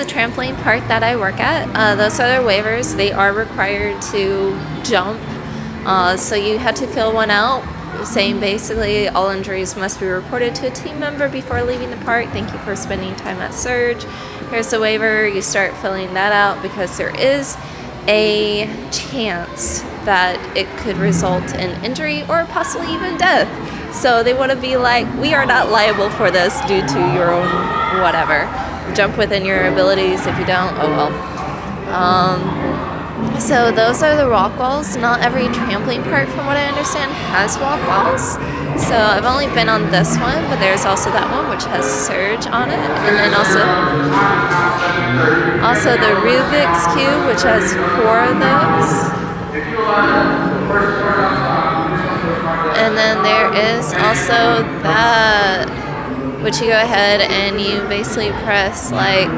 the trampoline park that I work at. Those are their waivers. They are required to jump. So you had to fill one out saying basically all injuries must be reported to a team member before leaving the park. Thank you for spending time at Surge. Here's the waiver. You start filling that out because there is a chance that it could result in injury or possibly even death. So they want to be like, we are not liable for this due to your own whatever. Jump within your abilities. If you don't, oh well. So those are the rock walls. Not every trampoline park, from what I understand, has rock walls. So I've only been on this one, but there's also that one which has Surge on it, and then also the Rubik's Cube, which has 4 of those. And then there is also that, which you go ahead and you basically press like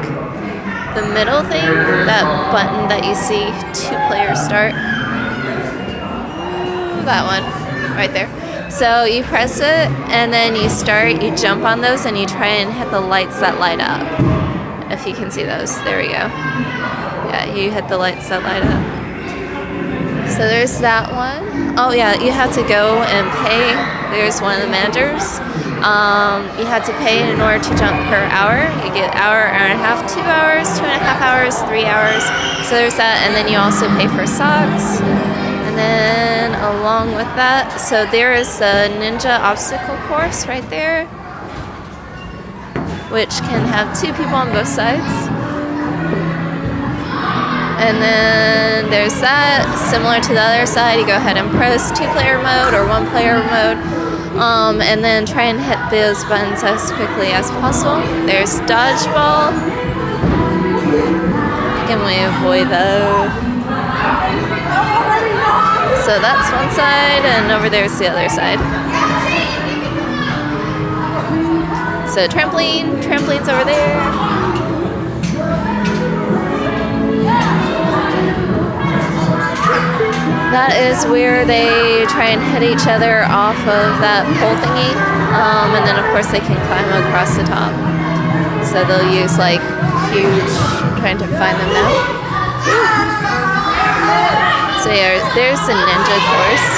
the middle thing, that button that you see 2 players start. That one, right there. So you press it and then you start, you jump on those and you try and hit the lights that light up. If you can see those, there we go. Yeah, you hit the lights that light up. So there's that one. Oh yeah, you have to go and pay. There's one of the managers. You have to pay in order to jump per hour. You get hour and a half, 2 hours, 2.5 hours, 3 hours. So there's that, and then you also pay for socks. And then along with that, so there is the Ninja Obstacle Course right there, which can have 2 people on both sides. And then there's that, similar to the other side. You go ahead and press 2-player mode or 1-player mode, and then try and hit those buttons as quickly as possible. There's dodgeball. Can we avoid those? So that's one side, and over there's the other side. So trampoline's over there. That is where they try and hit each other off of that pole thingy. And then of course they can climb across the top. So they'll use like huge, trying to find them now. So yeah, there's the ninja course.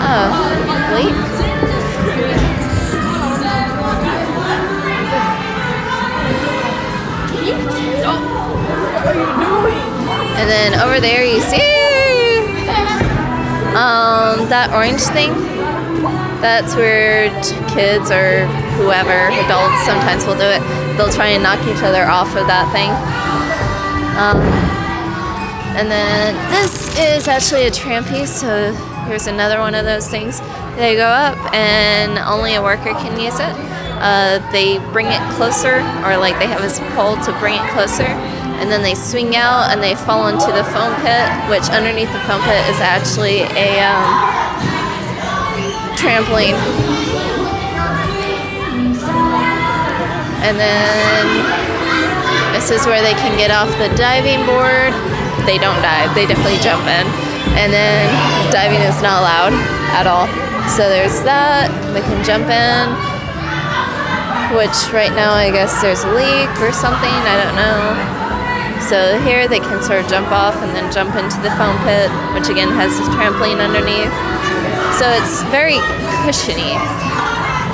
Oh, wait. And then over there you see that orange thing. That's where kids or whoever, adults sometimes will do it. They'll try and knock each other off of that thing. And then this is actually a trampiece, so here's another one of those things. They go up and only a worker can use it. They bring it closer, or like they have a pole to bring it closer, and then they swing out and they fall into the foam pit, which underneath the foam pit is actually a trampoline. And then this is where they can get off the diving board. They don't dive, they definitely jump in. And then diving is not allowed at all. So there's that, they can jump in, which right now I guess there's a leak or something, I don't know. So here they can sort of jump off and then jump into the foam pit, which again has a trampoline underneath. So it's very cushiony.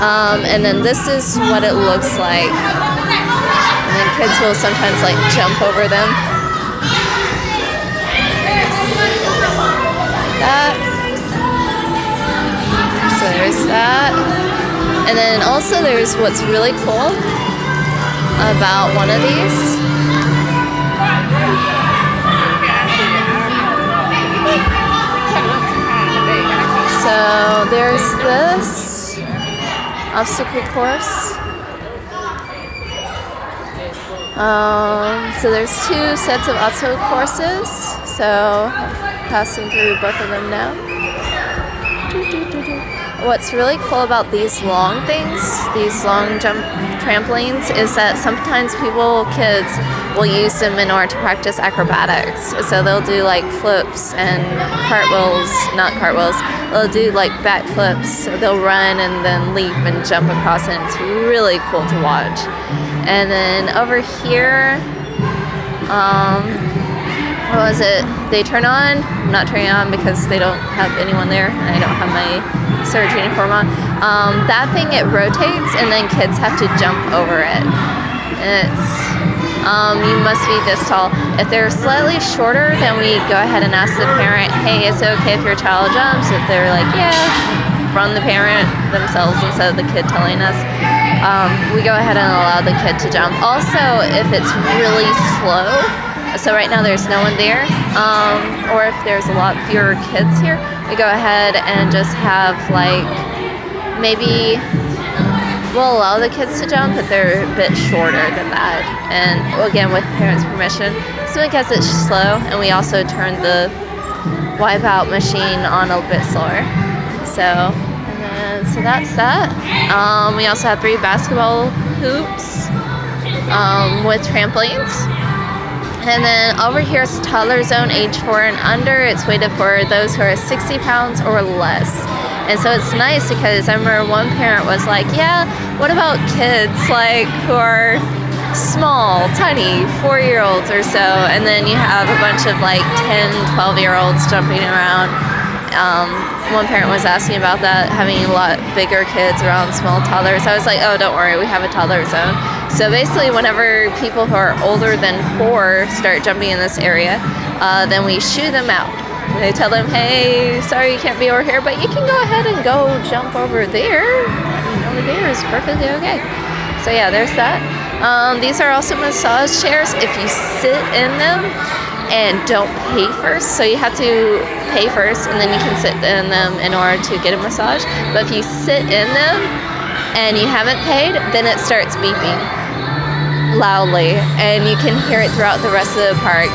And then this is what it looks like. And then kids will sometimes like jump over them. That. So there's that. And then also there's what's really cool about one of these. So there's this obstacle course. So there's 2 sets of obstacle courses. So passing through both of them now. what's really cool about these long things, these long jump trampolines, is that sometimes kids will use them in order to practice acrobatics. So they'll do like flips and not cartwheels, they'll do like backflips. So they'll run and then leap and jump across, and it's really cool to watch. And then over here, what was it? They turn on. I'm not turning on because they don't have anyone there, and I don't have my surge uniform on. That thing, it rotates, and then kids have to jump over it. And it's you must be this tall. If they're slightly shorter, then we go ahead and ask the parent, hey, is it okay if your child jumps? If they're like, yeah, from the parent themselves instead of the kid telling us, we go ahead and allow the kid to jump. Also, if it's really slow, so right now there's no one there, or if there's a lot fewer kids here, we go ahead and just have like, maybe we'll allow the kids to jump, but they're a bit shorter than that. And again, with parents' permission, so because it's slow, and we also turn the wipeout machine on a bit slower. So that's that. We also have 3 basketball hoops with trampolines. And then over here is toddler zone, age 4 and under. It's weighted for those who are 60 pounds or less. And so it's nice because I remember one parent was like, yeah, what about kids like who are small, tiny, 4-year-olds or so? And then you have a bunch of like 10, 12-year-olds jumping around. One parent was asking about that, having a lot bigger kids around small toddlers. I was like, oh, don't worry, we have a toddler zone. So basically, whenever people who are older than 4 start jumping in this area, then we shoo them out. They tell them, hey, sorry you can't be over here, but you can go ahead and go jump over there. Over there is perfectly okay. So yeah, there's that. These are also massage chairs. If you sit in them and don't pay first, so you have to pay first and then you can sit in them in order to get a massage. But if you sit in them and you haven't paid, then it starts beeping loudly, and you can hear it throughout the rest of the park.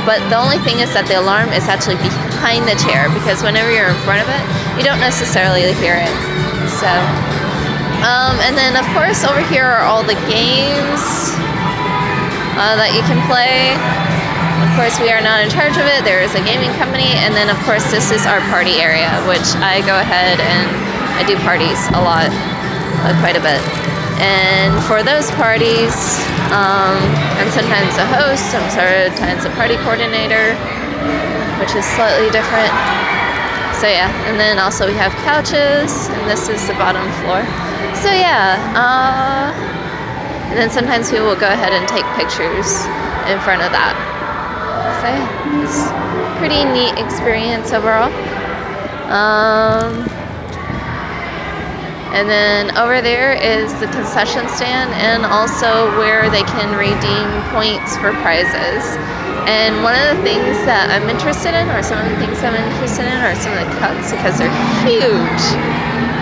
But the only thing is that the alarm is actually behind the chair, because whenever you're in front of it, you don't necessarily hear it. So, and then of course over here are all the games that you can play. Of course, we are not in charge of it. There is a gaming company, and then of course this is our party area, which I go ahead and I do parties a lot, quite a bit. And for those parties, I'm sometimes a host, sometimes a party coordinator, which is slightly different. So yeah, and then also we have couches, and this is the bottom floor. So yeah, and then sometimes people will go ahead and take pictures in front of that. So yeah, it's a pretty neat experience overall. And then over there is the concession stand, and also where they can redeem points for prizes. And one of the things that I'm interested in, or some of the things I'm interested in, are some of the cups, because they're huge.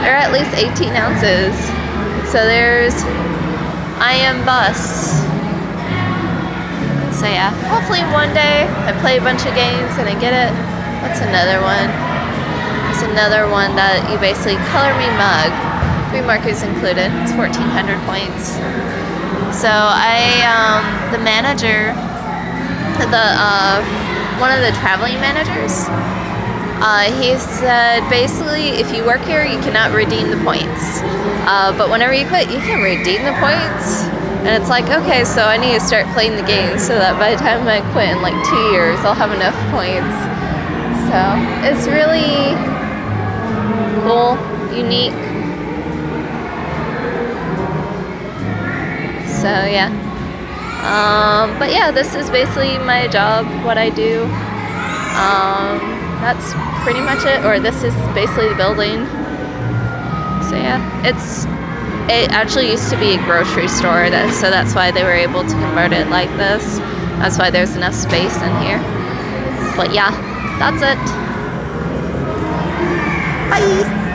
They're at least 18 ounces. So there's I Am Bus. So yeah, hopefully one day I play a bunch of games and I get it. What's another one? There's another one that you basically color me mug. 3 markers included. It's 1,400 points. So the manager, one of the traveling managers, he said basically if you work here you cannot redeem the points, but whenever you quit you can redeem the points. And it's like, okay, so I need to start playing the game so that by the time I quit in like 2 years I'll have enough points. So it's really cool, unique. So yeah, but yeah, this is basically my job, what I do. That's pretty much it, or this is basically the building. So yeah, it actually used to be a grocery store, so that's why they were able to convert it like this. That's why there's enough space in here. But yeah, that's it. Bye!